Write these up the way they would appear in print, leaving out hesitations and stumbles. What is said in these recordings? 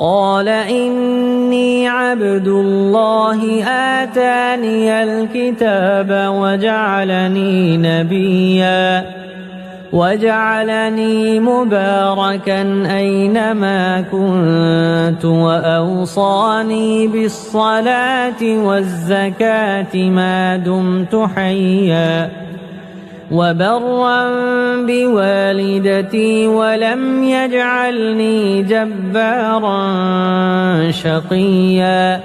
قال إني عبد الله آتاني الكتاب وجعلني نبيا وجعلني مباركا أينما كنت وأوصاني بالصلاة والزكاة ما دمت حيا وبرا بوالدتي ولم يجعلني جبارا شقيا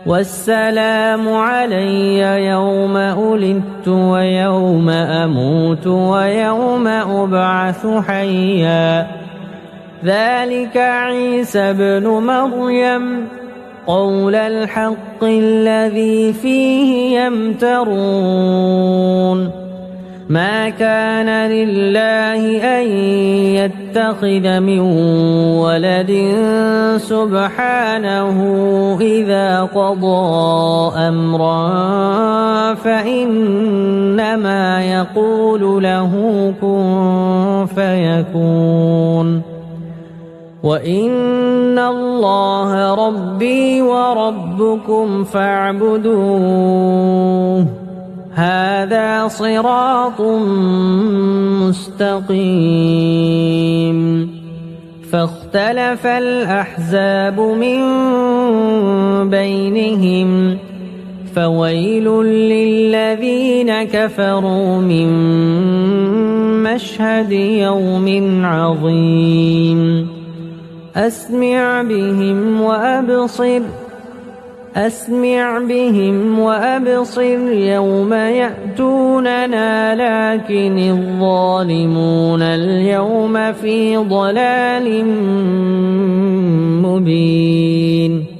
والسلام علي يوم ولدت ويوم أموت ويوم أبعث حيا ذلك عيسى ابن مريم قول الحق الذي فيه يمترون ما كان لله أن يتخذ من ولد سبحانه إذا قضى أمرا فإنما يقول له كن فيكون وإن الله ربي وربكم فاعبدوه هذا صراط مستقيم فاختلف الأحزاب من بينهم فويل للذين كفروا من مشهد يوم عظيم أسمع بهم وأبصر يوم يأتوننا لكن الظالمون اليوم في ضلال مبين